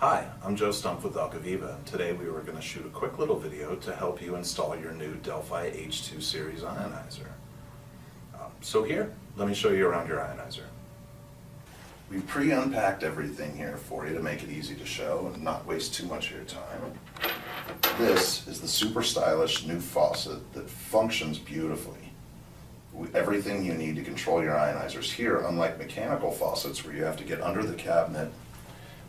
Hi, I'm Joe Stump with AlkaViva, and today we were going to shoot a quick little video to help you install your new Delphi H2 series ionizer. So here, let me show you around your ionizer. We pre-unpacked everything here for you to make it easy to show and not waste too much of your time. This is the super stylish new faucet that functions beautifully. Everything you need to control your ionizers here, unlike mechanical faucets where you have to get under the cabinet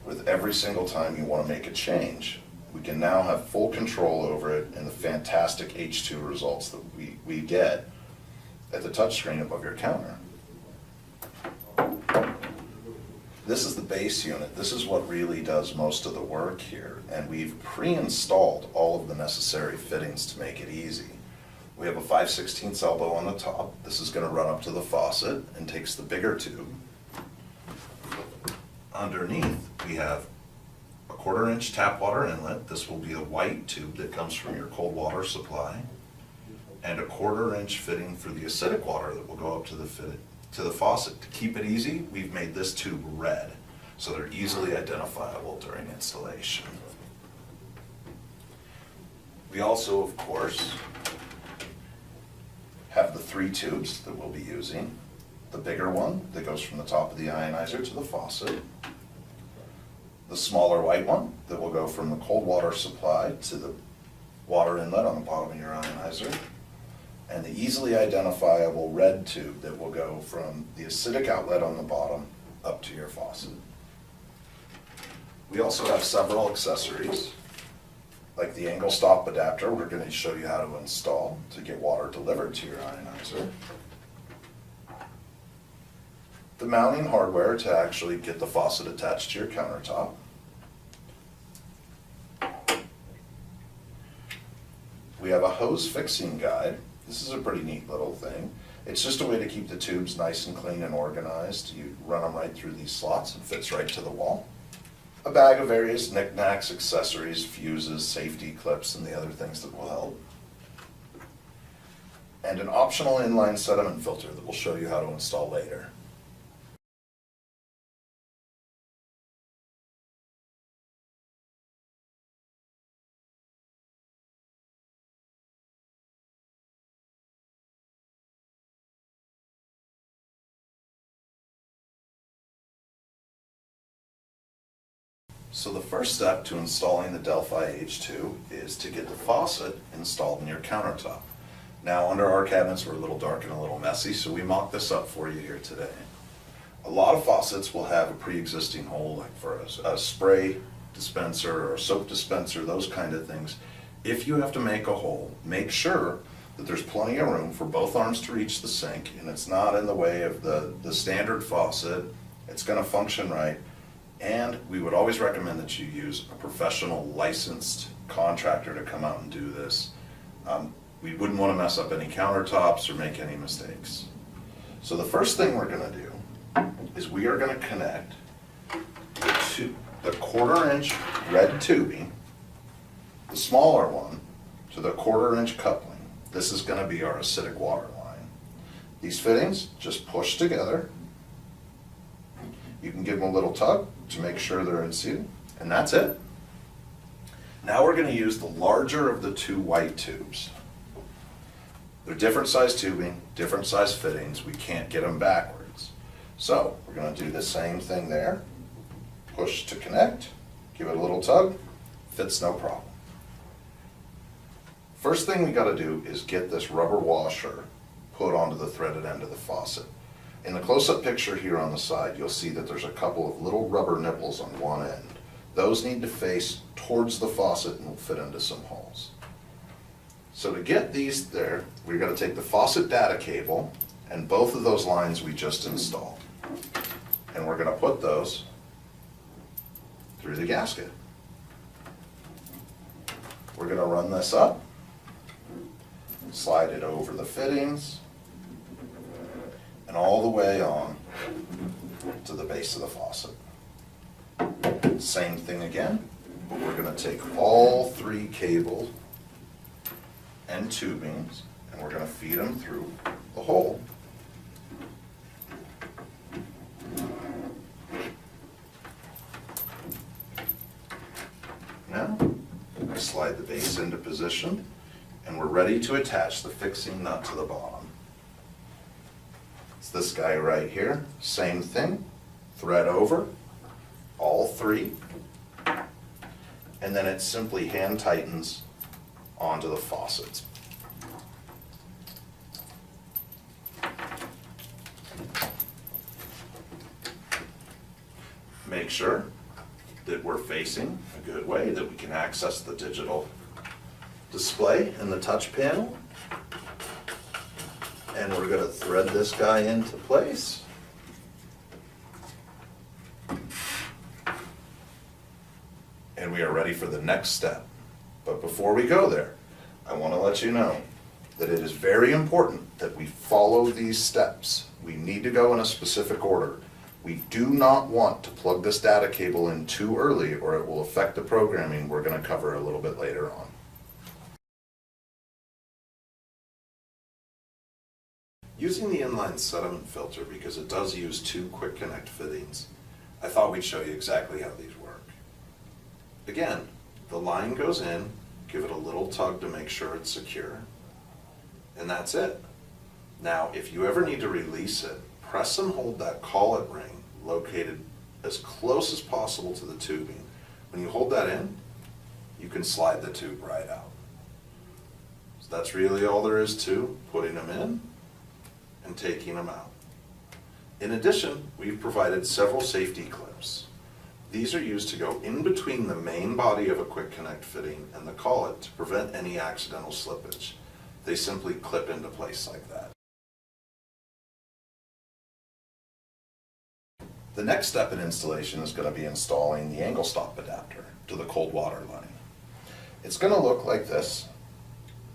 with every single time you want to make a change. We can now have full control over it and the fantastic H2 results that we get at the touchscreen above your counter. This is the base unit. This is what really does most of the work here, and we've pre-installed all of the necessary fittings to make it easy. We have a 5/16 elbow on the top. This is going to run up to the faucet and takes the bigger tube. Underneath, we have a 1/4 inch tap water inlet. This will be the white tube that comes from your cold water supply, and a 1/4 inch fitting for the acidic water that will go up to the faucet. To keep it easy, we've made this tube red, so they're easily identifiable during installation. We also, of course, have the 3 tubes that we'll be using. The bigger one that goes from the top of the ionizer to the faucet. The smaller white one that will go from the cold water supply to the water inlet on the bottom of your ionizer. And the easily identifiable red tube that will go from the acidic outlet on the bottom up to your faucet. We also have several accessories, like the angle stop adapter we're going to show you how to install to get water delivered to your ionizer. The mounting hardware to actually get the faucet attached to your countertop. We have a hose fixing guide. This is a pretty neat little thing. It's just a way to keep the tubes nice and clean and organized. You run them right through these slots and fits right to the wall. A bag of various knickknacks, accessories, fuses, safety clips, and the other things that will help. And an optional inline sediment filter that we'll show you how to install later. So the first step to installing the Delphi H2 is to get the faucet installed in your countertop. Now, under our cabinets, we're a little dark and a little messy, so we mocked this up for you here today. A lot of faucets will have a pre-existing hole, like for a spray dispenser or a soap dispenser, those kind of things. If you have to make a hole, make sure that there's plenty of room for both arms to reach the sink, and it's not in the way of the standard faucet. It's going to function right. And we would always recommend that you use a professional licensed contractor to come out and do this. We wouldn't want to mess up any countertops or make any mistakes. So the first thing we're going to do is we are going to connect the 1/4 inch red tubing, the smaller one, to the 1/4 inch coupling. This is going to be our acidic water line. These fittings just push together. You can give them a little tug to make sure they're in seat, and that's it. Now we're going to use the larger of the 2 white tubes. They're different size tubing, different size fittings. We can't get them backwards. So we're going to do the same thing there. Push to connect, give it a little tug, fits no problem. First thing we got to do is get this rubber washer put onto the threaded end of the faucet. In the close-up picture here on the side, you'll see that there's a couple of little rubber nipples on one end. Those need to face towards the faucet and will fit into some holes. So to get these there, we're going to take the faucet data cable and both of those lines we just installed. And we're going to put those through the gasket. We're going to run this up, slide it over the fittings, and all the way on to the base of the faucet. Same thing again, but we're going to take all 3 cables and tubings and we're going to feed them through the hole. now. I slide the base into position, and we're ready to attach the fixing nut to the bottom. It's this guy right here. Same thing. Thread over all three, and then it simply hand tightens onto the faucets. Make sure that we're facing a good way that we can access the digital display in the touch panel. And we're going to thread this guy into place. And we are ready for the next step. But before we go there, I want to let you know that it is very important that we follow these steps. We need to go in a specific order. We do not want to plug this data cable in too early, or it will affect the programming we're going to cover a little bit later on. Using the inline sediment filter, because it does use two quick connect fittings, I thought we'd show you exactly how these work. Again, the line goes in, give it a little tug to make sure it's secure, and that's it. Now, if you ever need to release it, press and hold that collet ring located as close as possible to the tubing. When you hold that in, you can slide the tube right out. So that's really all there is to putting them in and taking them out. In addition, we've provided several safety clips. These are used to go in between the main body of a quick connect fitting and the collet to prevent any accidental slippage. They simply clip into place like that. The next step in installation is going to be installing the angle stop adapter to the cold water line. It's going to look like this,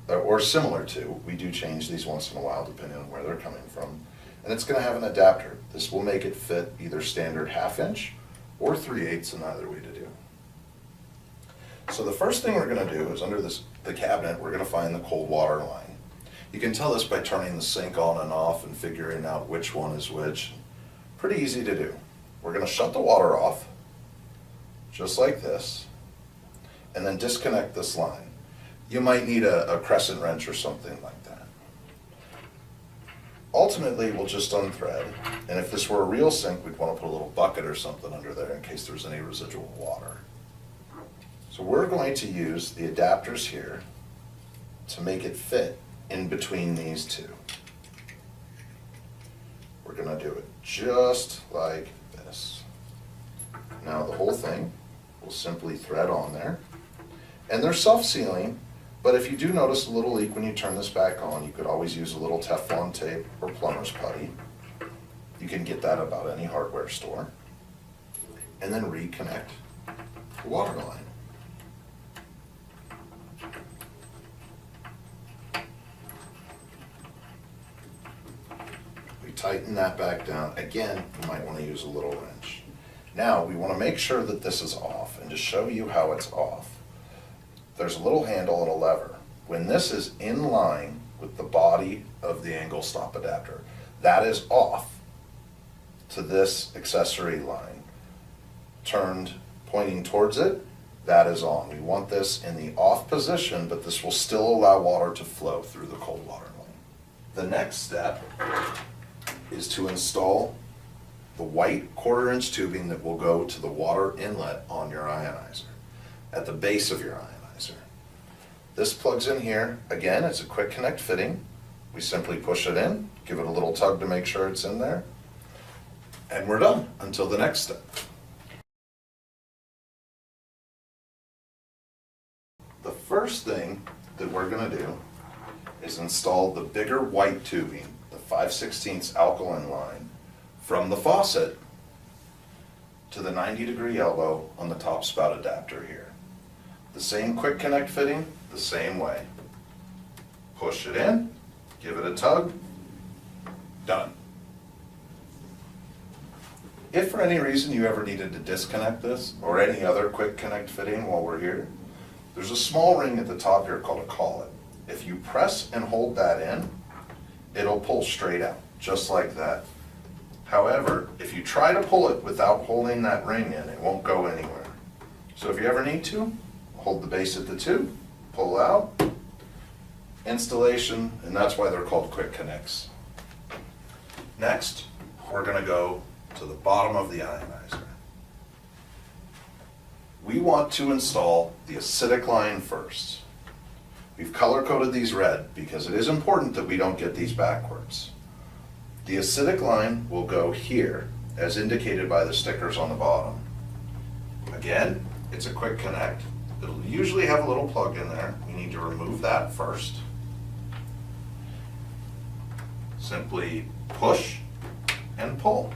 or similar to. We do change these once in a while depending on where they're coming from. And it's going to have an adapter. This will make it fit either standard 1/2 inch or 3/8, and either way to do. So the first thing we're going to do is under the cabinet, we're going to find the cold water line. You can tell this by turning the sink on and off and figuring out which one is which. Pretty easy to do. We're going to shut the water off, just like this, and then disconnect this line. You might need a crescent wrench or something like that. Ultimately, we'll just unthread, and if this were a real sink, we'd want to put a little bucket or something under there in case there's any residual water. So we're going to use the adapters here to make it fit in between these two. We're going to do it just like this. Now the whole thing will simply thread on there, and they're self-sealing, but if you do notice a little leak when you turn this back on, you could always use a little Teflon tape or plumber's putty. You can get that about any hardware store, and then reconnect the water line. Tighten that back down. Again, you might want to use a little wrench. Now we want to make sure that this is off, and to show you how it's off, there's a little handle and a lever. When this is in line with the body of the angle stop adapter, that is off to this accessory line. Turned pointing towards it, that is on. We want this in the off position, but this will still allow water to flow through the cold water line. The next step is to install the white 1/4 inch tubing that will go to the water inlet on your ionizer, at the base of your ionizer. This plugs in here. Again, it's a quick connect fitting. We simply push it in, give it a little tug to make sure it's in there, and we're done until the next step. The first thing that we're going to do is install the bigger white tubing, 5/16 alkaline line, from the faucet to the 90-degree elbow on the top spout adapter here. The same quick connect fitting, the same way. Push it in, give it a tug, done. If for any reason you ever needed to disconnect this or any other quick connect fitting while we're here, there's a small ring at the top here called a collet. If you press and hold that in, it'll pull straight out, just like that. However, if you try to pull it without holding that ring in, it won't go anywhere. So if you ever need to, hold the base at the tube, pull out, installation, and that's why they're called quick connects. Next, we're going to go to the bottom of the ionizer. We want to install the acidic line first. We've color-coded these red because it is important that we don't get these backwards. The acidic line will go here, as indicated by the stickers on the bottom. Again, it's a quick connect. It'll usually have a little plug in there. We need to remove that first. Simply push and pull.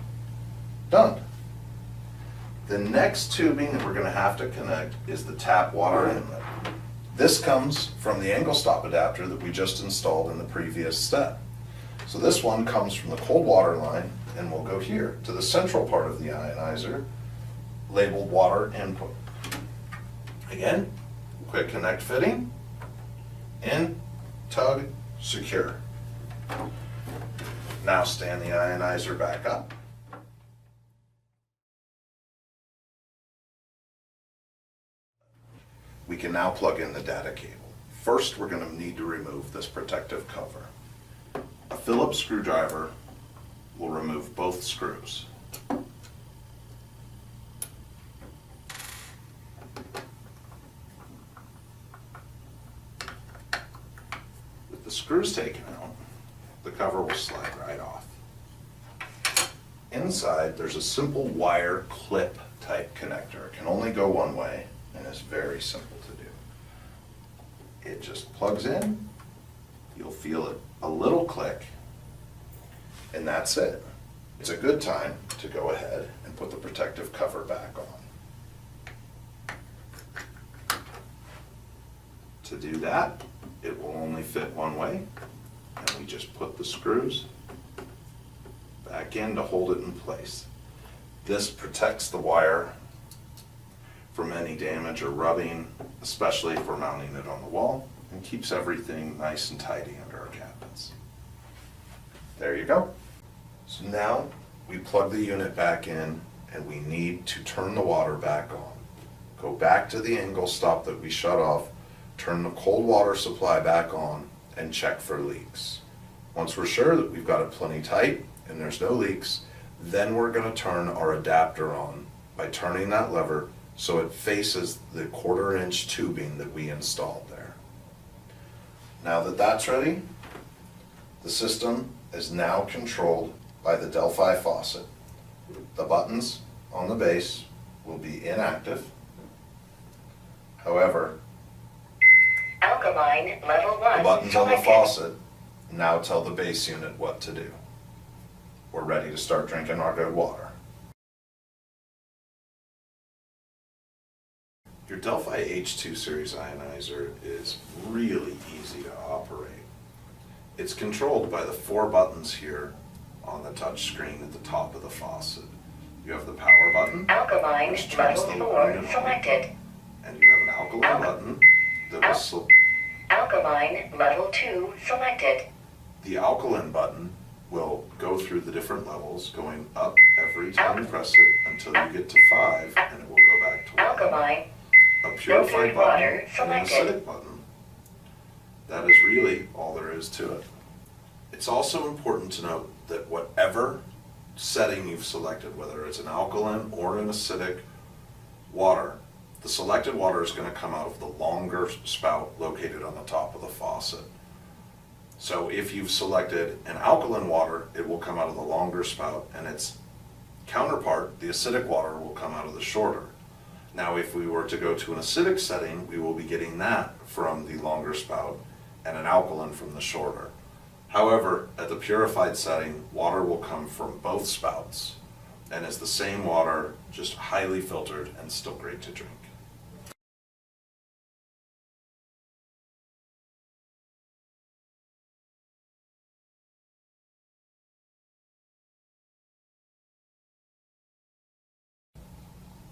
Done. The next tubing that we're going to have to connect is the tap water inlet. This comes from the angle stop adapter that we just installed in the previous step. So this one comes from the cold water line and will go here to the central part of the ionizer, labeled water input. Again, quick connect fitting, in, tug, secure. Now stand the ionizer back up. We can now plug in the data cable. First, we're going to need to remove this protective cover. A Phillips screwdriver will remove both screws. With the screws taken out, the cover will slide right off. Inside, there's a simple wire clip type connector. It can only go one way and is very simple to do. It just plugs in, you'll feel it a little click, and that's it. It's a good time to go ahead and put the protective cover back on. To do that, it will only fit one way, and we just put the screws back in to hold it in place. This protects the wire from any damage or rubbing, especially if we're mounting it on the wall, and keeps everything nice and tidy under our cabinets. There you go. So now we plug the unit back in and we need to turn the water back on. Go back to the angle stop that we shut off, turn the cold water supply back on, and check for leaks. Once we're sure that we've got it plenty tight and there's no leaks, then we're going to turn our adapter on by turning that lever so it faces the 1/4 inch tubing that we installed there. Now that that's ready, the system is now controlled by the Delphi faucet. The buttons on the base will be inactive. However, alkaline level 1 the buttons on the selected. faucet now tell the base unit what to do. We're ready to start drinking our good water. Your Delphi H2 series ionizer is really easy to operate. It's controlled by the 4 buttons here on the touch screen at the top of the faucet. You have the power button, Alkaline which turns level the 4 line selected. and you have an alkaline button that will Alkaline level 2 selected. the alkaline button will go through the different levels, going up every time you press it until you get to 5, and it will go back to 1. Alkaline A purified filtered button water and an selected. acidic button. That is really all there is to it. It's also important to note that whatever setting you've selected, whether it's an alkaline or an acidic water, the selected water is going to come out of the longer spout located on the top of the faucet. So if you've selected an alkaline water, it will come out of the longer spout, and its counterpart, the acidic water, will come out of the shorter. Now, if we were to go to an acidic setting, we will be getting that from the longer spout and an alkaline from the shorter. However, at the purified setting, water will come from both spouts and is the same water, just highly filtered and still great to drink.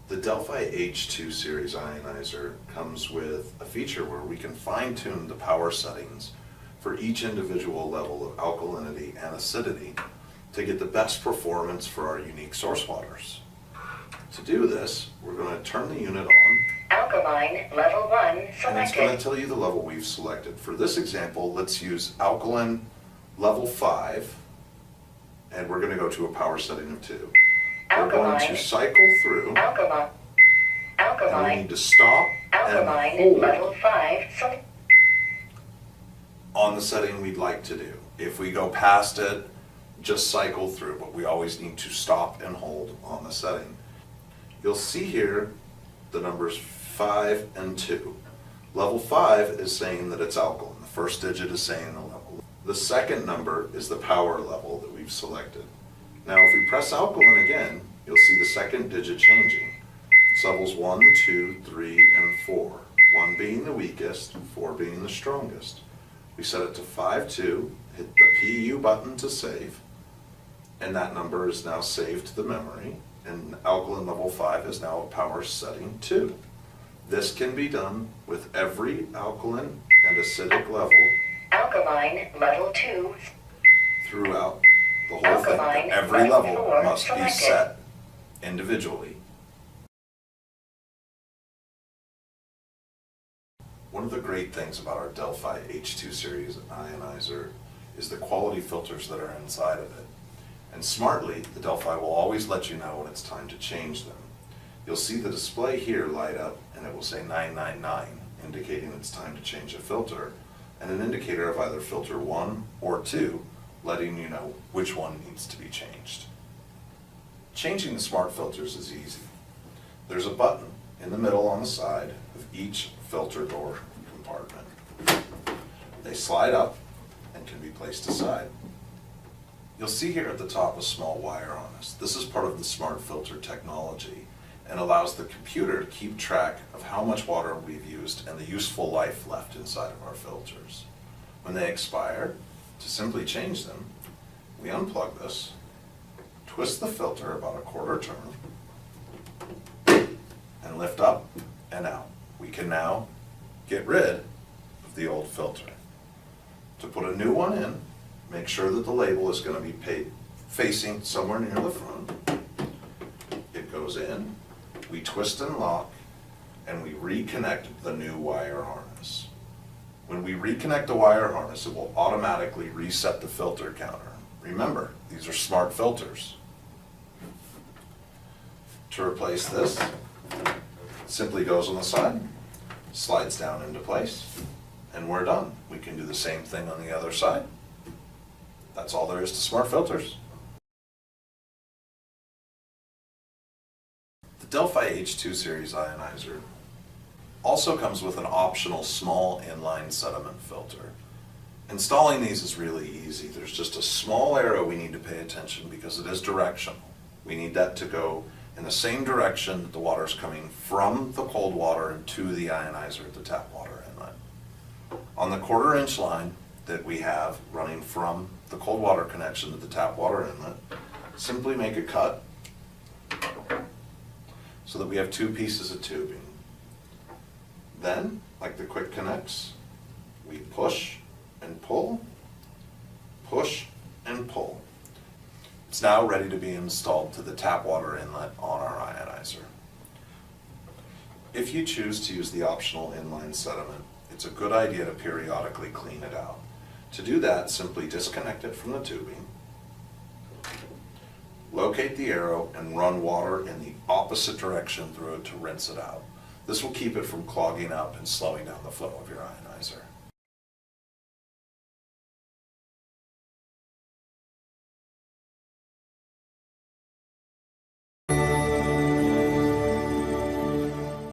The Delphi H2 series ionizer comes with a feature where we can fine-tune the power settings for each individual level of alkalinity and acidity to get the best performance for our unique source waters. To do this, we're going to turn the unit on. Alkaline Alkaline level 1 And it's going to selected. tell you the level we've selected. For this example, let's use alkaline level 5, and we're going to go to a power setting of 2. We're going to Alkaline. cycle through, Alkaline. and we Alkaline. need to stop and Alkaline hold level 5 selected. on the setting we'd like to do. If we go past it, just cycle through, but we always need to stop and hold on the setting. You'll see here the numbers 5 and 2. Level 5 is saying that it's alkaline. The first digit is saying the level. The second number is the power level that we've selected. Now if we press alkaline again, you'll see the second digit changing. It's levels 1, 2, 3, and 4. 1 being the weakest, 4 being the strongest. We set it to 5-2, hit the PU button to save, and that number is now saved to the memory, and alkaline level 5 is now a power setting 2. This can be done with every alkaline and acidic level Alkaline level 2. throughout the whole thing. Alkaline Every level level 4 must be selected. set individually. One of the great things about our Delphi H2 series ionizer is the quality filters that are inside of it. And smartly, the Delphi will always let you know when it's time to change them. You'll see the display here light up and it will say 999, indicating it's time to change a filter, and an indicator of either filter 1 or 2, letting you know which one needs to be changed. Changing the smart filters is easy. There's a button in the middle on the side of each filter door compartment. They slide up and can be placed aside. You'll see here at the top a small wire harness. This is part of the smart filter technology and allows the computer to keep track of how much water we've used and the useful life left inside of our filters. When they expire, to simply change them, we unplug this, twist the filter about a quarter turn, and lift up and out. We can now get rid of the old filter. To put a new one in, make sure that the label is going to be facing somewhere near the front. It goes in, we twist and lock, and we reconnect the new wire harness. When we reconnect the wire harness, it will automatically reset the filter counter. Remember, these are smart filters. To replace this, simply goes on the side, slides down into place, and we're done. We can do the same thing on the other side. That's all there is to smart filters. The Delphi H2 series ionizer also comes with an optional small inline sediment filter. Installing these is really easy. There's just a small arrow we need to pay attention because it is directional. We need that to go in the same direction that the water is coming from the cold water and to the ionizer at the tap water inlet. On the 1/4 inch line that we have running from the cold water connection to the tap water inlet, simply make a cut so that we have 2 pieces of tubing. Then, like the quick connects, we push and pull, push and pull. It's now ready to be installed to the tap water inlet on our ionizer. If you choose to use the optional inline sediment, it's a good idea to periodically clean it out. To do that, simply disconnect it from the tubing, locate the arrow, and run water in the opposite direction through it to rinse it out. This will keep it from clogging up and slowing down the flow of your ionizer.